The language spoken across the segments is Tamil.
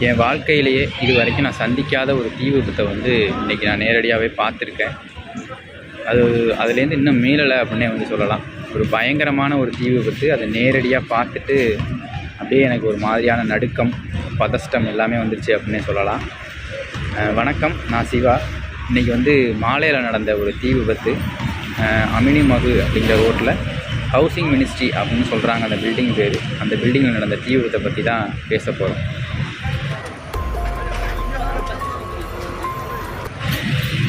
என் வாழ்க்கையிலேயே இது வரைக்கும் நான் சந்திக்காத ஒரு தீ விபத்தை வந்து இன்றைக்கி நான் நேரடியாகவே பார்த்துருக்கேன். அதுலேருந்து இன்னும் மீளலை அப்படின்னே வந்து சொல்லலாம். ஒரு பயங்கரமான ஒரு தீ விபத்து. அதை நேரடியாக பார்த்துட்டு அப்படியே எனக்கு ஒரு மாதிரியான நடுக்கம், பதஷ்டம் எல்லாமே வந்துருச்சு அப்படின்னே சொல்லலாம். வணக்கம், நான் சிவா. இன்றைக்கி வந்து மாலையில் நடந்த ஒரு தீ விபத்து. அமினிமகு அப்படிங்கிற ரோட்டில் ஹவுசிங் மினிஸ்ட்ரி அப்படின்னு சொல்கிறாங்க அந்த பில்டிங் பேர். அந்த பில்டிங்கில் நடந்த தீ விபத்தை பற்றி தான் பேச போகிறோம்.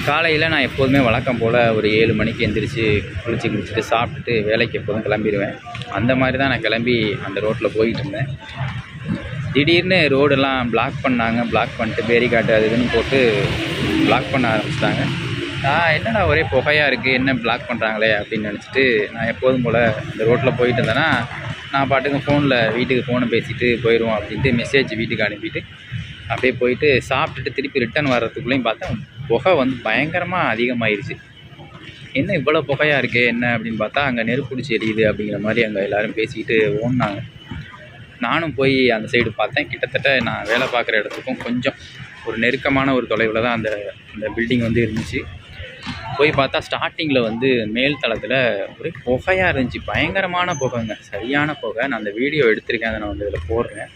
காலையில் நான் எப்போதுமே வழக்கம் போல் ஒரு 7 மணிக்கு எந்திரிச்சு குளிச்சுட்டு சாப்பிட்டுட்டு வேலைக்கு எப்போதும் கிளம்பிடுவேன். அந்த மாதிரி தான் நான் கிளம்பி அந்த ரோட்டில் போயிட்டு இருந்தேன். திடீர்னு ரோடெல்லாம் பிளாக் பண்ணிட்டு பேரிகாட்டு அது இதுன்னு போட்டு பிளாக் பண்ண ஆரம்பிச்சிட்டாங்க. நான் என்னடா ஒரே புகையாக இருக்குது, என்ன பிளாக் பண்ணுறாங்களே அப்படின்னு நினச்சிட்டு நான் எப்போதும் போல் அந்த ரோட்டில் போயிட்டு இருந்தேன்னா நான் பாட்டுக்கு வீட்டுக்கு ஃபோனை பேசிட்டு போயிடுவோம் அப்படின்ட்டு மெசேஜ் வீட்டுக்கு அனுப்பிட்டு அப்படியே போயிட்டு சாப்பிட்டுட்டு திருப்பி ரிட்டன் வர்றதுக்குள்ளேயும் பார்த்தா புகை வந்து பயங்கரமாக அதிகமாகிருச்சு. என்ன இவ்வளோ புகையாக இருக்கே என்ன அப்படின்னு பார்த்தா அங்கே நெருப்பிடிச்சி எரியுது அப்படிங்கிற மாதிரி அங்கே எல்லோரும் பேசிக்கிட்டு ஓடினாங்க. நானும் போய் அந்த சைடு பார்த்தேன். கிட்டத்தட்ட நான் வேலை பார்க்குற இடத்துக்கும் கொஞ்சம் ஒரு நெருக்கமான ஒரு தொலைவில் தான் அந்த பில்டிங் வந்து இருந்துச்சு. போய் பார்த்தா ஸ்டார்டிங்கில் வந்து மேல் தளத்தில் ஒரே புகையாக இருந்துச்சு. பயங்கரமான புகைங்க, சரியான புகை. நான் அந்த வீடியோ எடுத்திருக்கேன், அதை நான் வந்து இதில் போடுறேன்.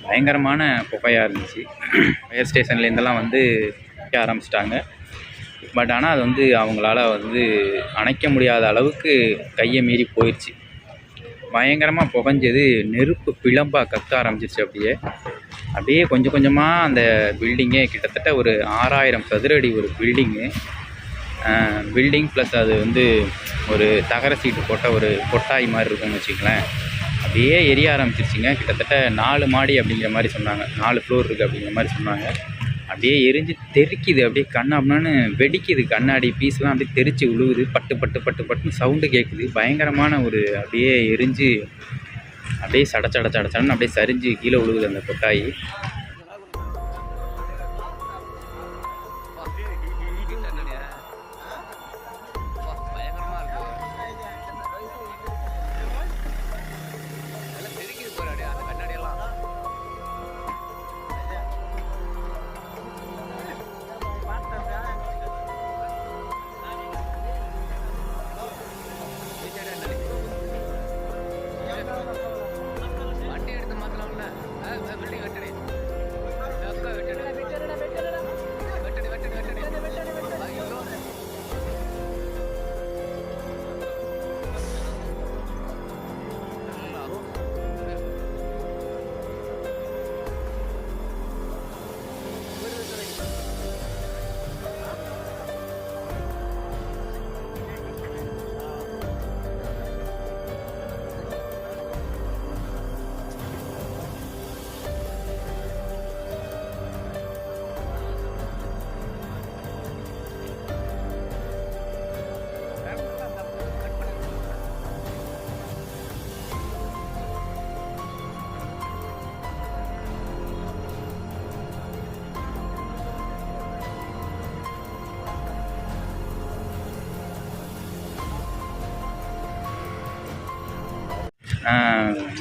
பயங்கரமான புகையாக இருந்துச்சு. ஃபயர் ஸ்டேஷன்லேருந்தெல்லாம் வந்து ஆரம்பிச்சிட்டாங்க. பட் ஆனால் அது வந்து அவங்களால வந்து அணைக்க முடியாத அளவுக்கு கையை மீறி போயிடுச்சு. பயங்கரமாக புகைஞ்சது, நெருப்பு பிளம்பாக கத்த ஆரம்பிச்சிருச்சு. அப்படியே கொஞ்சம் கொஞ்சமாக அந்த பில்டிங்கே கிட்டத்தட்ட ஒரு 6000 சதுரடி ஒரு பில்டிங் ப்ளஸ் அது வந்து ஒரு தகர சீட்டு போட்ட ஒரு கொட்டாய் மாதிரி இருக்கும்னு வச்சுக்கலாம். அப்படியே எரிய ஆரம்பிச்சிருச்சுங்க. கிட்டத்தட்ட 4 மாடி அப்படிங்கிற மாதிரி சொன்னாங்க, 4 ஃப்ளோர் இருக்குது அப்படிங்கிற மாதிரி சொன்னாங்க. அப்படியே எரிஞ்சு தெறிக்குது, அப்படியே அப்படின்னு வெடிக்குது. கண்ணாடி பீஸ்லாம் அப்படியே தெரிச்சு விழுகுது. பட்டு பட்டு பட்டு பட்டுன்னு சவுண்டு கேட்குது. பயங்கரமான ஒரு அப்படியே எரிஞ்சு அப்படியே சடச்சடன்னு அப்படியே சரிஞ்சு கீழே விழுகுது அந்த கொட்டாயி.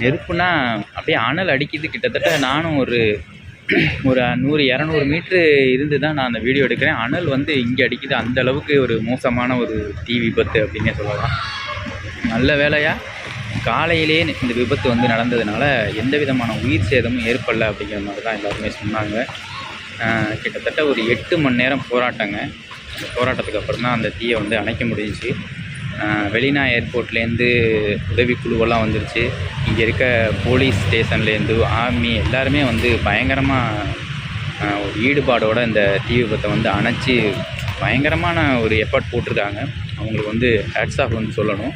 நெருப்புனா அப்படியே அனல் அடிக்குது. கிட்டத்தட்ட நானும் ஒரு 100-200 மீட்ரு இருந்து தான் நான் அந்த வீடியோ எடுக்கிறேன். அனல் வந்து இங்கே அடிக்குது. அந்த அளவுக்கு ஒரு மோசமான ஒரு தீ விபத்து அப்படின்னே சொல்லலாம். நல்ல வேளையாக காலையிலே இந்த விபத்து வந்து நடந்ததுனால எந்த விதமான உயிர் சேதமும் ஏற்படலை அப்படிங்கிற மாதிரி தான் எல்லாருமே சொன்னாங்க. கிட்டத்தட்ட ஒரு 8 மணி நேரம் போராட்டங்க. அந்த போராட்டத்துக்கு அப்புறம் தான் அந்த தீயை வந்து அணைக்க முடிஞ்சிச்சு. வெளினா ஏர்போர்ட்லேருந்து உதவிக்குழுவெல்லாம் வந்துருச்சு. இங்கே இருக்க போலீஸ் ஸ்டேஷன்லேருந்து ஆர்மி எல்லாருமே வந்து பயங்கரமாக ஒரு ஈடுபாடோடு இந்த தீ விபத்தை வந்து அணைச்சி பயங்கரமான ஒரு எஃபர்ட் போட்டிருக்காங்க. அவங்களுக்கு வந்து ஹேட்ஸ் ஆஃப் வந்து சொல்லணும்.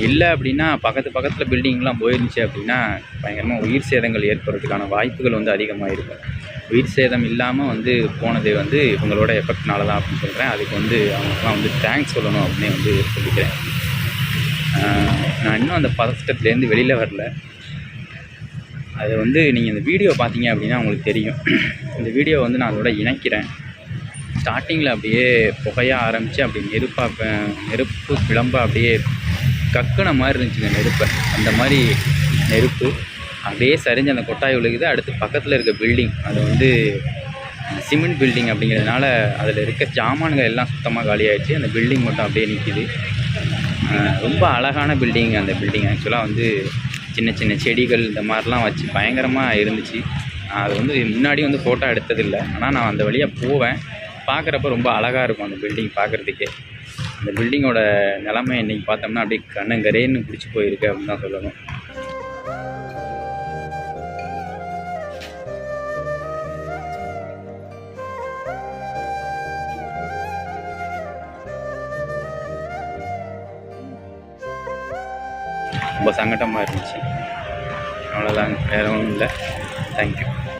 இல்லை அப்படின்னா பக்கத்தில் பில்டிங்லாம் போயிருந்துச்சு அப்படின்னா பயங்கரமாக உயிர் சேதங்கள் ஏற்படுறதுக்கான வாய்ப்புகள் வந்து அதிகமாக இருக்கும். உயிர் சேதம் இல்லாமல் வந்து போனது வந்து இவங்களோட எஃபெக்ட்னால தான் அப்படின்னு சொல்கிறேன். அதுக்கு வந்து அவங்களுக்குலாம் வந்து தேங்க்ஸ் சொல்லணும் அப்படின்னு வந்து சொல்லிக்கிறேன். நான் இன்னும் அந்த பதட்டத்துலேருந்து வெளியில் வரல. அது வந்து நீங்கள் இந்த வீடியோ பார்த்தீங்க அப்படின்னா உங்களுக்கு தெரியும். இந்த வீடியோ வந்து நான் அதோட இணைக்கிறேன். ஸ்டார்டிங்கில் அப்படியே புகையாக ஆரம்பித்து அப்படி நெருப்பு கிளம்ப அப்படியே கக்குன மாதிரி இருந்துச்சுங்க நெருப்பை. அந்த மாதிரி நெருப்பு அப்படியே சரிஞ்சு அந்த கொட்டாய் விழுகுது. அடுத்து பக்கத்தில் இருக்க பில்டிங் அது வந்து சிமெண்ட் பில்டிங் அப்படிங்கிறதுனால அதில் இருக்க ஜாமான்கள் எல்லாம் சுத்தமாக காலியாகிடுச்சு. அந்த பில்டிங் மட்டும் அப்படியே நிற்கிது. ரொம்ப அழகான பில்டிங். அந்த பில்டிங் ஆக்சுவலாக வந்து சின்ன சின்ன செடிகள் இந்த மாதிரிலாம் வச்சு பயங்கரமாக இருந்துச்சு. அது வந்து முன்னாடி வந்து ஃபோட்டோ எடுத்ததில்லை. ஆனால் நான் அந்த வழியாக போவேன். பார்க்குறப்ப ரொம்ப அழகாக இருக்கும் அந்த பில்டிங் பார்க்குறதுக்கே. அந்த பில்டிங்கோட நிலமை இன்றைக்கி பார்த்தோம்னா அப்படியே கண்ணங்கரேன்னு பிடிச்சி போயிருக்கு அப்படின்னு தான் சொல்லணும். ரொம்ப சங்கடமாக இருந்துச்சு. அவ்வளோதாங்க, வேறு ஒன்றும் இல்லை. தேங்க்யூ.